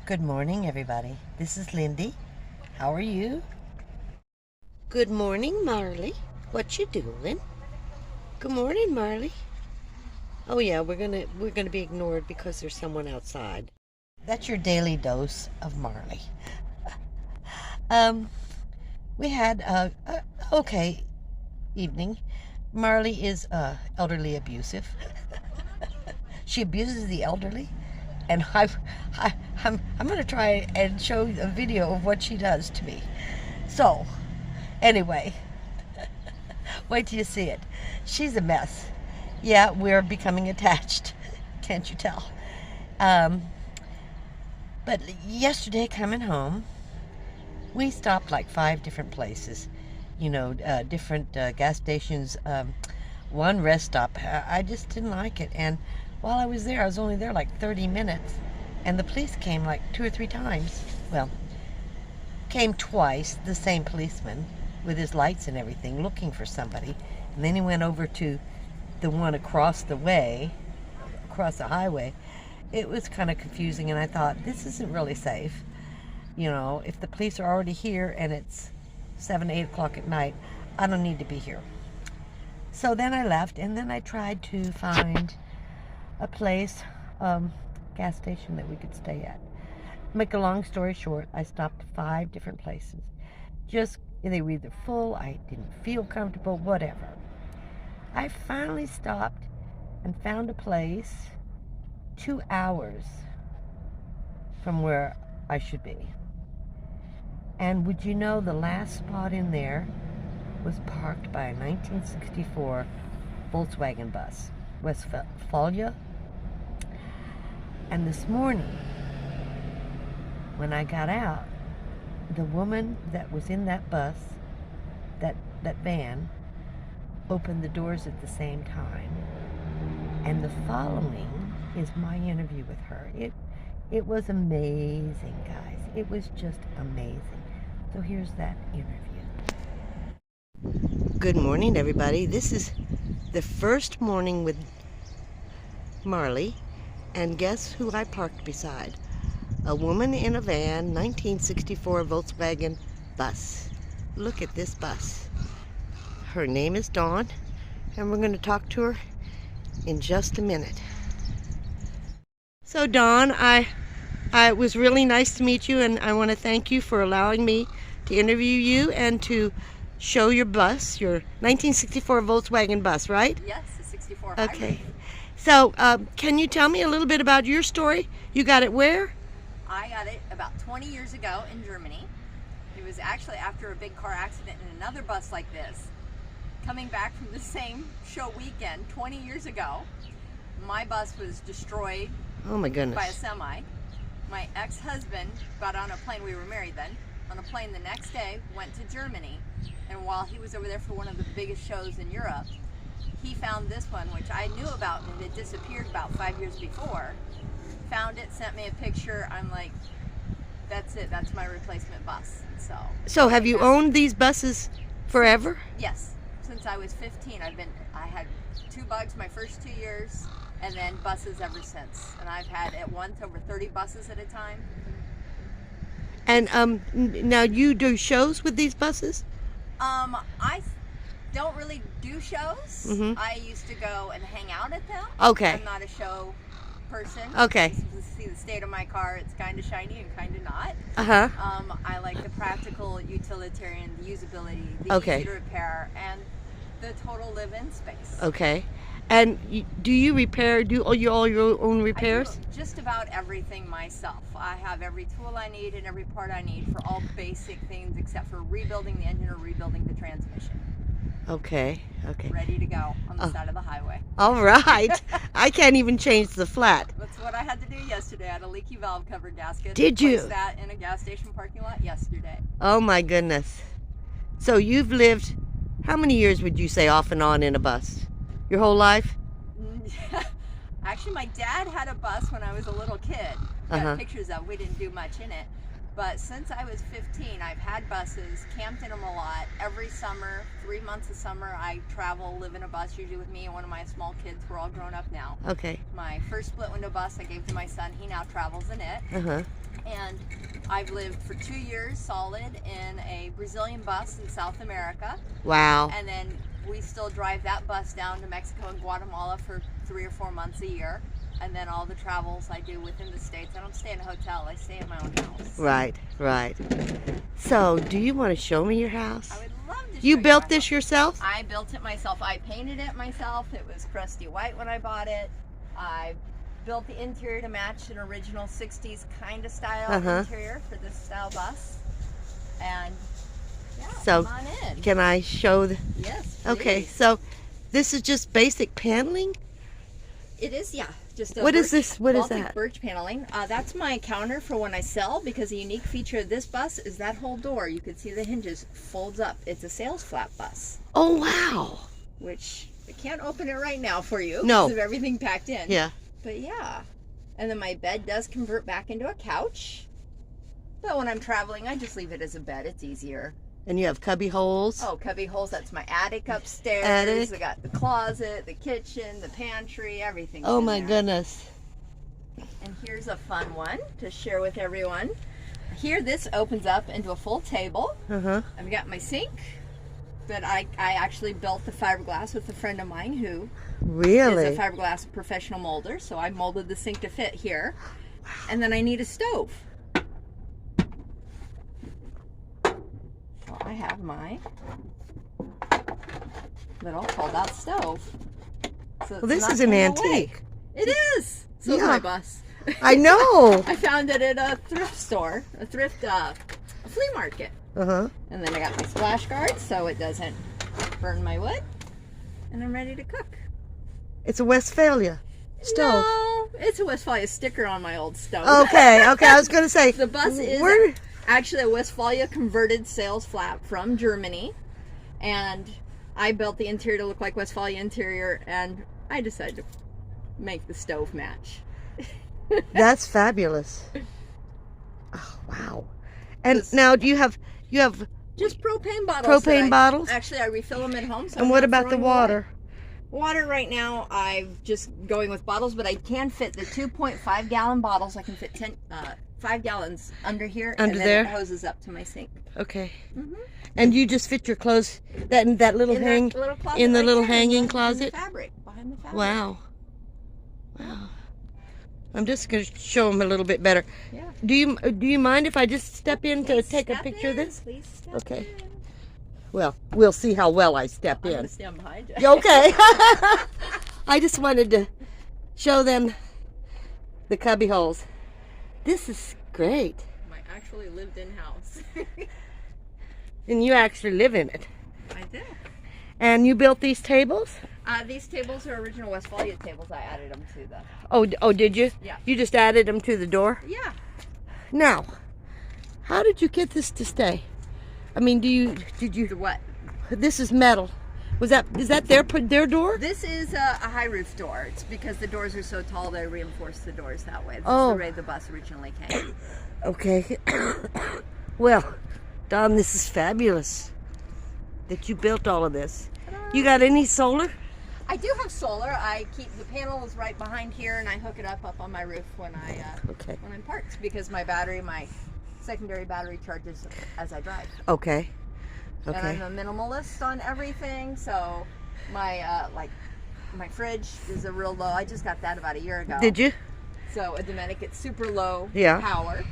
Good morning, everybody. This is Lindy. How are you? Good morning, Marley. What you doing? Good morning, Marley. Oh yeah, we're gonna be ignored because there's someone outside. That's your daily dose of Marley. We had a okay evening. Marley is elderly abusive. She abuses the elderly, and I'm going to try and show a video of what she does to me. So, anyway, wait till you see it. She's a mess. Yeah, we're becoming attached. Can't you tell? But yesterday coming home, we stopped like 5 different places. You know, different gas stations. One rest stop. I just didn't like it. And while I was there, I was only there like 30 minutes. And the police came like 2 or 3 times. Well, came twice, the same policeman with his lights and everything, looking for somebody. And then he went over to the one across the way, across the highway. It was kind of confusing, and I thought, this isn't really safe. You know, if the police are already here and it's 7, 8 o'clock at night, I don't need to be here. So then I left, and then I tried to find a place, gas station that we could stay at. Make a long story short, I stopped 5 different places. Just, they were either full, I didn't feel comfortable, whatever. I finally stopped and found a place 2 hours from where I should be. And would you know, the last spot in there was parked by a 1964 Volkswagen bus, Westfalia. And this morning, when I got out, the woman that was in that bus, that van, opened the doors at the same time. And the following is my interview with her. It was amazing, guys. It was just amazing. So here's that interview. Good morning, everybody. This is the first morning with Marley, and guess who I parked beside? A woman in a van, 1964 Volkswagen bus. Look at this bus. Her name is Dawn, and we're going to talk to her in just a minute. So Dawn, it was really nice to meet you, and I want to thank you for allowing me to interview you and to show your bus, your 1964 Volkswagen bus, right? Yes, the 64 Okay. hybrid. So, can you tell me a little bit about your story? You got it where? I got it about 20 years ago in Germany. It was actually after a big car accident in another bus like this. Coming back from the same show weekend 20 years ago, my bus was destroyed. Oh my goodness. By a semi. My ex-husband got on a plane, we were married then, on a plane the next day, went to Germany, and while he was over there for one of the biggest shows in Europe, he found this one, which I knew about, and it had disappeared about 5 years before. Found it, sent me a picture. I'm like, that's it, that's my replacement bus. So have you owned these buses forever? Yes, since I was 15. I had 2 bugs my first 2 years, and then buses ever since. And I've had at once over 30 buses at a time. And now you do shows with these buses? I don't really do shows. Mm-hmm. I used to go and hang out at them. Okay. I'm not a show person. Okay. To see the state of my car, it's kind of shiny and kind of not. Uh-huh. I like the practical, utilitarian, the usability, the Okay. easy to repair, and the total live-in space. Okay. And do you repair, do all your own repairs? I do just about everything myself. I have every tool I need and every part I need for all basic things except for rebuilding the engine or rebuilding the transmission. Okay. Ready to go on the side of the highway. All right. I can't even change the flat. That's what I had to do yesterday. I had a leaky valve cover gasket. Did you? Placed that in a gas station parking lot yesterday. Oh my goodness. So you've lived, how many years would you say off and on in a bus? Your whole life? Actually, my dad had a bus when I was a little kid. Got pictures of. We didn't do much in it. But since I was 15, I've had buses, camped in them a lot. Every summer, 3 months of summer, I travel, live in a bus, usually with me and one of my small kids. We're all grown up now. Okay. My first split window bus I gave to my son. He now travels in it. And I've lived for 2 years solid in a Brazilian bus in South America. Wow. And then we still drive that bus down to Mexico and Guatemala for 3 or 4 months a year. And then all the travels I do within the States. I don't stay in a hotel, I stay in my own house. Right, right. So, do you want to show me your house? I would love to show You built my this house. yourself? I built it myself. I painted it myself. It was crusty white when I bought it. I built the interior to match an original 60s kind of style interior for this style bus. And yeah, So, come on in. Can I show the... Yes, please. Okay, so this is just basic paneling? It is, yeah. Just a What is birch, this? What is Baltic that? birch paneling. That's my counter for when I sell, because the unique feature of this bus is that whole door. You can see the hinges folds up. It's a sales flap bus, Oh, wow. which I can't open it right now for you No. because of everything packed in. Yeah. But yeah. And then my bed does convert back into a couch. But when I'm traveling, I just leave it as a bed. It's easier. And you have cubby holes? Oh, cubby holes. That's my attic upstairs. Attic. I got the closet, the kitchen, the pantry, everything. Oh, my goodness. And here's a fun one to share with everyone. Here, this opens up into a full table. Uh-huh. I've got my sink that I actually built the fiberglass with a friend of mine who Really? is a fiberglass professional molder. So I molded the sink to fit here. And then I need a stove. So I have my little fold-out stove. So Well, this it's is not an in the way. antique. It is. So is Yeah. my bus. I know. I found it at a thrift store, a flea market. Uh-huh. And then I got my splash guard so it doesn't burn my wood. And I'm ready to cook. It's a Westfalia stove. No, it's a Westfalia sticker on my old stove. Okay, okay. I was going to say. The bus is Where- actually a Westfalia converted sales flap from Germany. And I built the interior to look like Westfalia interior, and I decided to make the stove match. That's fabulous. Oh, wow. And This- now do you have Just propane bottles. Propane bottles? Actually, I refill them at home. So and I'm what not about the throwing them away. water? Water right now, I'm just going with bottles, but I can fit the 2.5 gallon bottles. I can fit 5 gallons under here, Under and then there? it hoses up to my sink. Okay. Mm-hmm. And you just fit your clothes in that little hang that little closet in the right little there, hanging in the closet? fabric, behind the fabric. Wow. Wow. I'm just going to show them a little bit better. Yeah. Do you mind if I just step in to Please take a step picture of in. this? Please step Okay. in. Well, we'll see how well I step I'm in. gonna stand behind you. Okay. I just wanted to show them the cubby holes. This is great. My actually lived-in house. And you actually live in it. I do. And you built these tables? These tables are original Westfalia tables. I added them to the. Oh, did you? Yeah. You just added them to the door? Yeah. Now, how did you get this to stay? I mean, did you? The what? This is metal. Is that their door? This is a high roof door. It's because the doors are so tall they reinforce the doors that way. This Oh. is the way the bus originally came. Okay. Well, Don, this is fabulous that you built all of this. You got any solar? I do have solar. I keep the panels right behind here, and I hook it up on my roof when Okay. I'm parked, because my secondary battery charges as I drive. Okay. And Okay. I'm a minimalist on everything, so my my fridge is a real low. I just got that about a year ago. Did you? So a Dominic, it's super low Yeah. power,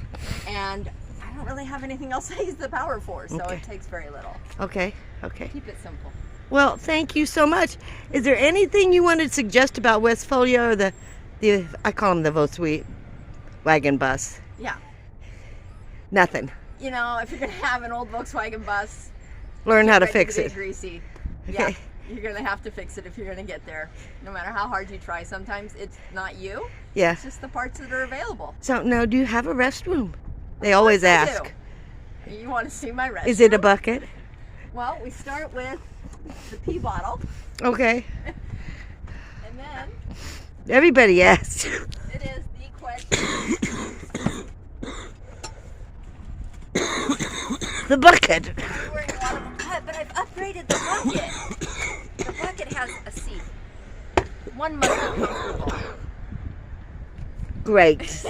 and I don't really have anything else I use the power for, so Okay. it takes very little. Okay. Okay. Keep it simple. Well, thank you so much. Is there anything you want to suggest about Westfalia or the I call them the Volkswagen bus? Yeah. Nothing. You know, if you're gonna have an old Volkswagen bus, Learn how to ready fix get it. greasy. Okay. Yeah, you're gonna have to fix it if you're gonna get there. No matter how hard you try, sometimes it's not you. Yeah. It's just the parts that are available. So now, do you have a restroom? They always I ask. do. You want to see my restroom? Is it a bucket? Well, we start with the pee bottle, Okay. and then Everybody asks. it is the question. The bucket. You're wearing a lot of but I've upgraded the bucket. The bucket has a seat. One must be comfortable. Great.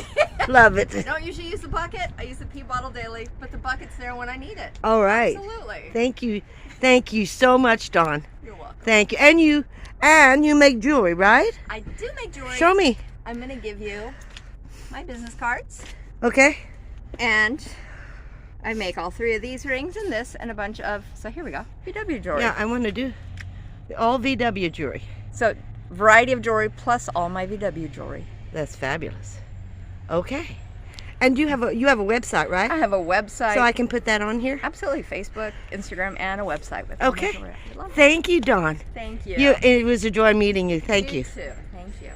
Love it. I don't usually use the bucket. I use the pee bottle daily, but the bucket's there when I need it. All right. Absolutely. Thank you so much, Dawn. You're welcome. Thank you. And you make jewelry, right? I do make jewelry. Show me. I'm gonna give you my business cards. Okay. And I make all 3 of these rings and this and a bunch of, so here we go, VW jewelry. Yeah, I want to do all VW jewelry. So variety of jewelry plus all my VW jewelry. That's fabulous. Okay. And you have a website, right? I have a website. So I can put that on here? Absolutely. Facebook, Instagram, and a website with all my Okay. jewelry. I love it. Thank you, Dawn. Thank you. It was a joy meeting you. Thank you. You too. Thank you.